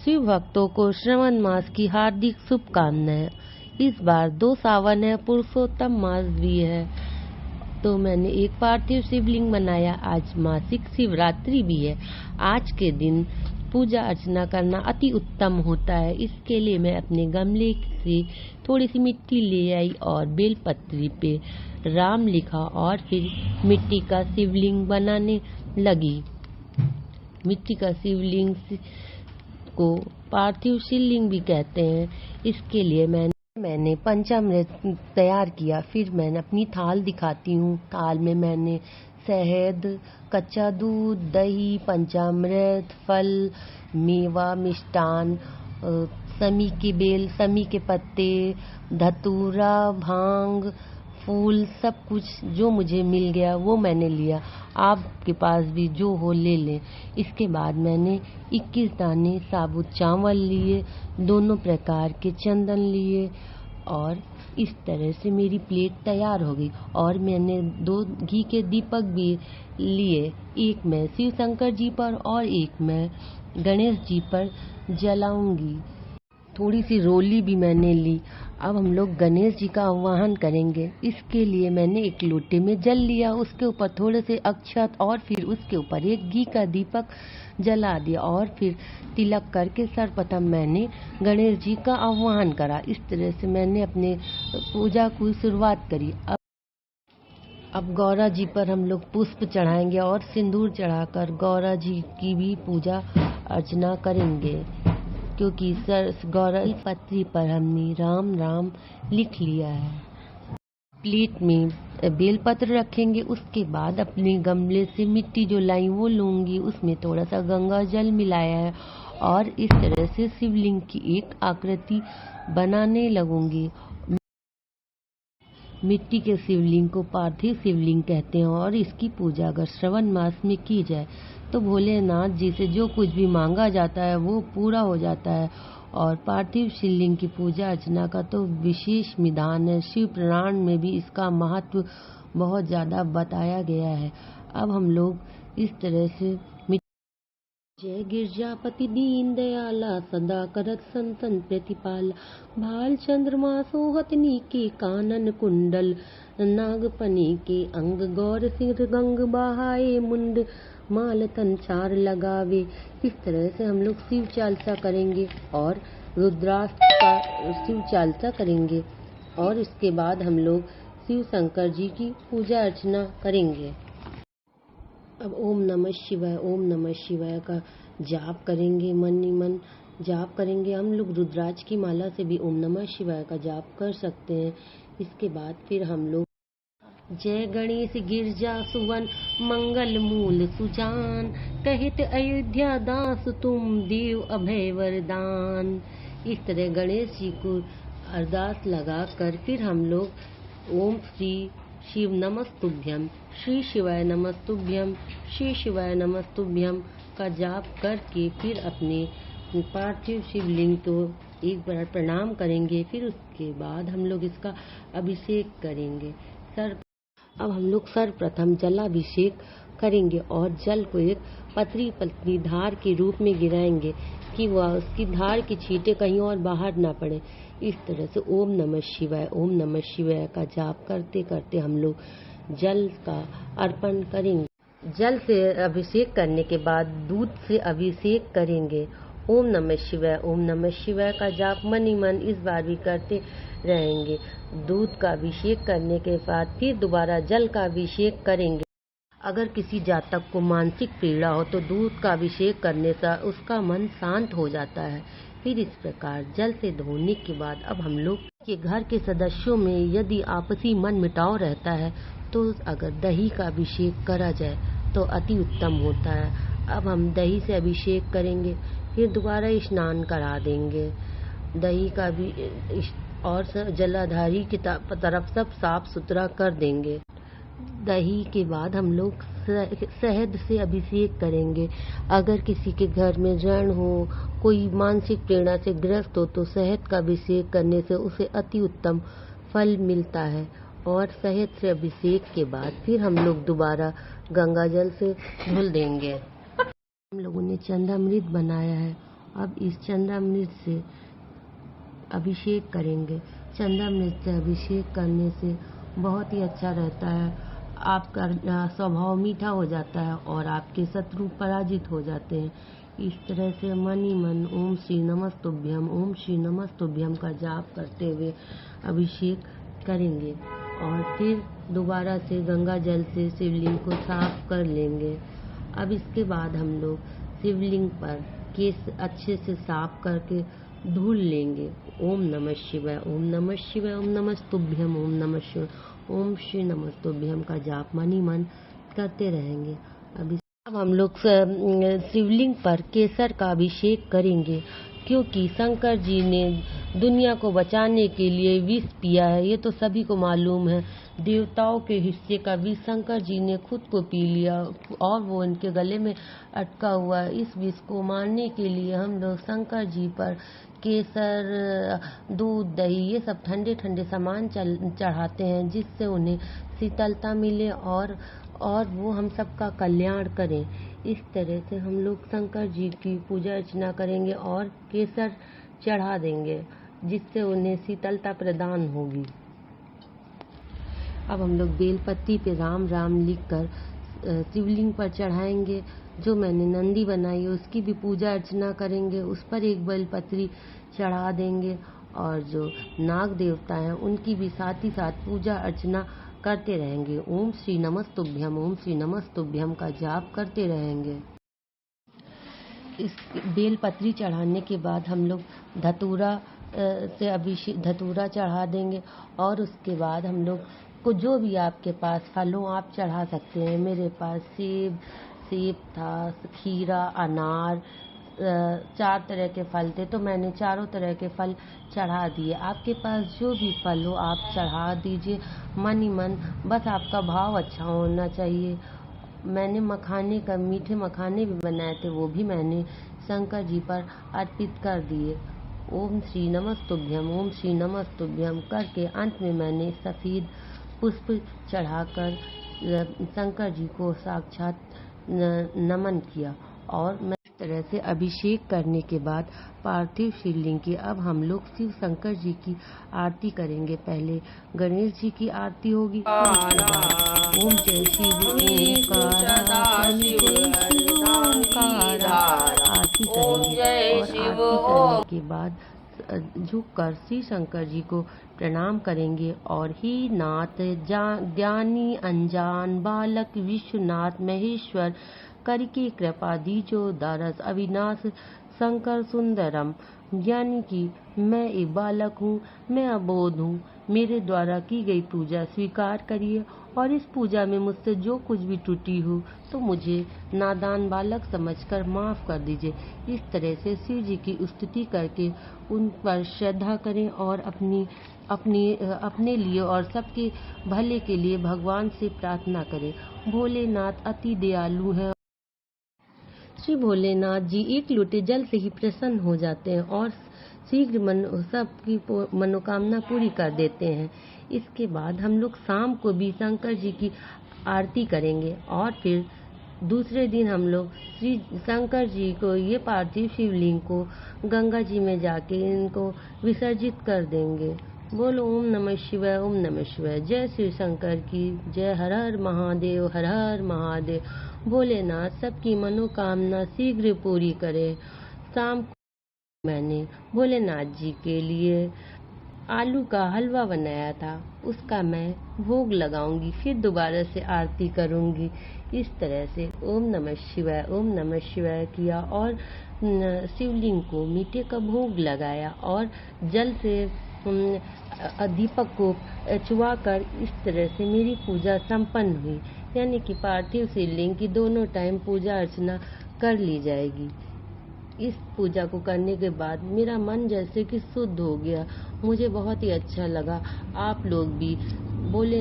शिव भक्तों को श्रावण मास की हार्दिक शुभकामनाएं। इस बार 2 सावन है, पुरुषोत्तम मास भी है, तो मैंने एक पार्थिव शिवलिंग बनाया। आज मासिक शिवरात्रि भी है। आज के दिन पूजा अर्चना करना अति उत्तम होता है। इसके लिए मैं अपने गमले से थोड़ी सी मिट्टी ले आई और बेलपत्री पे राम लिखा और फिर मिट्टी का शिवलिंग बनाने लगी। मिट्टी का शिवलिंग को पार्थिव शिवलिंग भी कहते हैं। इसके लिए मैंने पंचामृत तैयार किया। फिर मैंने अपनी थाल दिखाती हूँ। थाल में मैंने शहद, कच्चा दूध, दही, पंचामृत, फल, मेवा, मिष्टान, समी की बेल, समी के पत्ते, धतूरा, भांग, फूल, सब कुछ जो मुझे मिल गया वो मैंने लिया। आपके पास भी जो हो ले लें। इसके बाद मैंने 21 दाने साबुत चावल लिए, दोनों प्रकार के चंदन लिए और इस तरह से मेरी प्लेट तैयार हो गई। और मैंने 2 घी के दीपक भी लिए, एक मैं शिव शंकर जी पर और एक मैं गणेश जी पर जलाऊंगी। थोड़ी सी रोली भी मैंने ली। अब हम लोग गणेश जी का आह्वान करेंगे। इसके लिए मैंने एक लोटे में जल लिया, उसके ऊपर थोड़े से अक्षत और फिर उसके ऊपर एक घी का दीपक जला दिया और फिर तिलक करके सर्वप्रथम मैंने गणेश जी का आह्वान करा। इस तरह से मैंने अपने पूजा की शुरुआत करी। अब गौरा जी पर हम लोग पुष्प चढ़ाएंगे और सिंदूर चढ़ाकर गौरा जी की भी पूजा अर्चना करेंगे, क्योंकि गौरा पत्री पर हमने राम राम लिख लिया है। प्लेट में बेलपत्र रखेंगे। उसके बाद अपने गमले से मिट्टी जो लाई वो लूंगी, उसमें थोड़ा सा गंगा जल मिलाया है और इस तरह से शिवलिंग की एक आकृति बनाने लगूंगी। मिट्टी के शिवलिंग को पार्थिव शिवलिंग कहते हैं और इसकी पूजा अगर श्रावण मास में की जाए तो भोलेनाथ जी से जो कुछ भी मांगा जाता है वो पूरा हो जाता है। और पार्थिव शिवलिंग की पूजा अर्चना का तो विशेष विधान है। शिव पुराण में भी इसका महत्व बहुत ज़्यादा बताया गया है। अब हम लोग इस तरह से जय गिरजापति दीन दयाला, सदा करत संतन प्रतिपाला, भाल चंद्रमा सोहत नीके, कानन कुंडल नागपनी के, अंग गौर सिर गंग बहाए, मुंड माल तन चार लगावे। इस तरह से हम लोग शिव चालीसा करेंगे और रुद्राष्टक का शिव चालीसा करेंगे और इसके बाद हम लोग शिव शंकर जी की पूजा अर्चना करेंगे। अब ओम नमः शिवाय का जाप करेंगे, मन ही मन जाप करेंगे। हम लोग रुद्राक्ष की माला से भी ओम नमः शिवाय का जाप कर सकते हैं। इसके बाद फिर हम लोग जय गणेश गिरजा सुवन, मंगल मूल सुजान, कहित अयोध्या दास तुम देव अभय वरदान। इस तरह गणेश जी को अरदास लगा कर फिर हम लोग ओम श्री शिव नमस्तुभ्यम, श्री शिवाय नमस्तुभ्यम, श्री शिवाय नमस्तुभ्यम का जाप करके फिर अपने पार्थिव शिवलिंग को एक बार प्रणाम करेंगे। फिर उसके बाद हम लोग इसका अभिषेक करेंगे। अब हम लोग सर्वप्रथम जलाभिषेक करेंगे और जल को एक पतली पतली धार के रूप में गिराएंगे कि वह उसकी धार की छींटे कहीं और बाहर ना पड़े। इस तरह से ओम नमः शिवाय का जाप करते करते हम लोग जल का अर्पण करेंगे। जल से अभिषेक करने के बाद दूध से अभिषेक करेंगे। ओम नमः शिवाय का जाप मन ही मन इस बार भी करते रहेंगे। दूध का अभिषेक करने के बाद फिर दोबारा जल का अभिषेक करेंगे। अगर किसी जातक को मानसिक पीड़ा हो तो दूध का अभिषेक करने से उसका मन शांत हो जाता है। फिर इस प्रकार जल से धोने के बाद अब हम लोग के घर के सदस्यों में यदि आपसी मन मिटाव रहता है तो अगर दही का अभिषेक करा जाए तो अति उत्तम होता है। अब हम दही से अभिषेक करेंगे, फिर दोबारा स्नान करा देंगे। दही का भी और जलाधारी की तरफ सब साफ सुथरा कर देंगे। दही के बाद हम लोग शहद से अभिषेक करेंगे। अगर किसी के घर में ऋण हो, कोई मानसिक पीड़ा से ग्रस्त हो तो शहद का अभिषेक करने से उसे अति उत्तम फल मिलता है। और शहद से अभिषेक के बाद फिर हम लोग दोबारा गंगा जल से धुल देंगे। हम लोगों ने चंदामृत बनाया है अब इस चंद्रामृत से अभिषेक करेंगे। चंद्रामृत से अभिषेक करने से बहुत ही अच्छा रहता है। आपका स्वभाव मीठा हो जाता है और आपके शत्रु पराजित हो जाते हैं। इस तरह से मन ही मन ओम श्री नमस्तुभ्यम ओम श्री नमस्तुभ्यम का जाप करते हुए अभिषेक करेंगे और फिर दोबारा से गंगा जल से शिवलिंग को साफ कर लेंगे। अब इसके बाद हम लोग शिवलिंग पर केस अच्छे से साफ करके धुल लेंगे। ओम नमः शिवाय ओम नमः शिवाय ओम नमस्तुभ्यम ओम नमः शिवाय ओम श्री नमस्तुभ्यम का जाप मन ही मन करते रहेंगे। अब हम लोग शिवलिंग पर केसर का अभिषेक करेंगे, क्योंकि शंकर जी ने दुनिया को बचाने के लिए विष पिया है। ये तो सभी को मालूम है। देवताओं के हिस्से का विष शंकर जी ने खुद को पी लिया और वो इनके गले में अटका हुआ है। इस विष को मारने के लिए हम लोग शंकर जी पर केसर, दूध, दही ये सब ठंडे ठंडे सामान चढ़ाते हैं, जिससे उन्हें शीतलता मिले और वो हम सबका कल्याण करें। इस तरह से हम लोग शंकर जी की पूजा अर्चना करेंगे और केसर चढ़ा देंगे, जिससे उन्हें शीतलता प्रदान होगी। अब हम लोग बेलपत्ती पे राम राम लिखकर शिवलिंग पर चढ़ाएंगे। जो मैंने नंदी बनाई है उसकी भी पूजा अर्चना करेंगे, उस पर एक बेलपत्री चढ़ा देंगे और जो नाग देवता हैं उनकी भी साथ ही साथ पूजा अर्चना करते रहेंगे। ओम श्री नमस्तुभ्यम का जाप करते रहेंगे। इस बेलपत्री चढ़ाने के बाद हम लोग धतूरा धतूरा चढ़ा देंगे और उसके बाद हम लोग को जो भी आपके पास फल हो आप चढ़ा सकते हैं। मेरे पास सेब था, खीरा, अनार, 4 तरह के फल थे, तो मैंने चारों तरह के फल चढ़ा दिए। आपके पास जो भी फल हो आप चढ़ा दीजिए मन ही मन, बस आपका भाव अच्छा होना चाहिए। मैंने मीठे मखाने भी बनाए थे, वो भी मैंने शंकर जी पर अर्पित कर दिए। ओम श्री नमस्तुभ्यम करके अंत में मैंने सफ़ेद पुष्प चढ़ाकर शंकर जी को साक्षात नमन किया। और मैं इस तरह से अभिषेक करने के बाद पार्थिव शिवलिंग की अब हम लोग शिव शंकर जी की आरती करेंगे। पहले गणेश जी की आरती होगी, उसके बाद ओम जय शिव ओंकारा आरती करेंगे और आरती करने के बाद झुककर श्री शंकर जी को प्रणाम करेंगे और ही नाथ ज्ञानी अंजान बालक विश्वनाथ महेश्वर करके कृपा दीजो दारस अविनाश शंकर सुंदरम। यानी कि मैं एक बालक हूँ, मैं अबोध हूँ, मेरे द्वारा की गई पूजा स्वीकार करिए और इस पूजा में मुझसे जो कुछ भी त्रुटि हो तो मुझे नादान बालक समझकर माफ़ कर दीजिए। इस तरह से शिव जी की स्तुति करके उन पर श्रद्धा करें और अपने लिए और सबके भले के लिए भगवान से प्रार्थना करें। भोलेनाथ अति दयालु हैं। श्री भोलेनाथ जी एक लोटे जल से ही प्रसन्न हो जाते हैं और शीघ्र सबकी मनोकामना पूरी कर देते हैं। इसके बाद हम लोग शाम को भी शंकर जी की आरती करेंगे और फिर दूसरे दिन हम लोग श्री शंकर जी को ये पार्थिव शिवलिंग को गंगा जी में जाके इनको विसर्जित कर देंगे। बोलो ओम नमः शिवाय ओम नमः शिवाय। जय श्री शंकर की जय। हर हर महादेव हर हर महादेव। भोलेनाथ सबकी मनोकामना शीघ्र पूरी करे। शाम को मैंने भोलेनाथ जी के लिए आलू का हलवा बनाया था, उसका मैं भोग लगाऊंगी, फिर दोबारा से आरती करूंगी। इस तरह से ओम नमः शिवाय किया और शिवलिंग को मीठे का भोग लगाया और जल से दीपक को छुआकर इस तरह से मेरी पूजा संपन्न हुई। यानी कि पार्थिव शिवलिंग की दोनों टाइम पूजा अर्चना कर ली जाएगी। इस पूजा को करने के बाद मेरा मन जैसे कि शुद्ध हो गया, मुझे बहुत ही अच्छा लगा। आप लोग भी बोले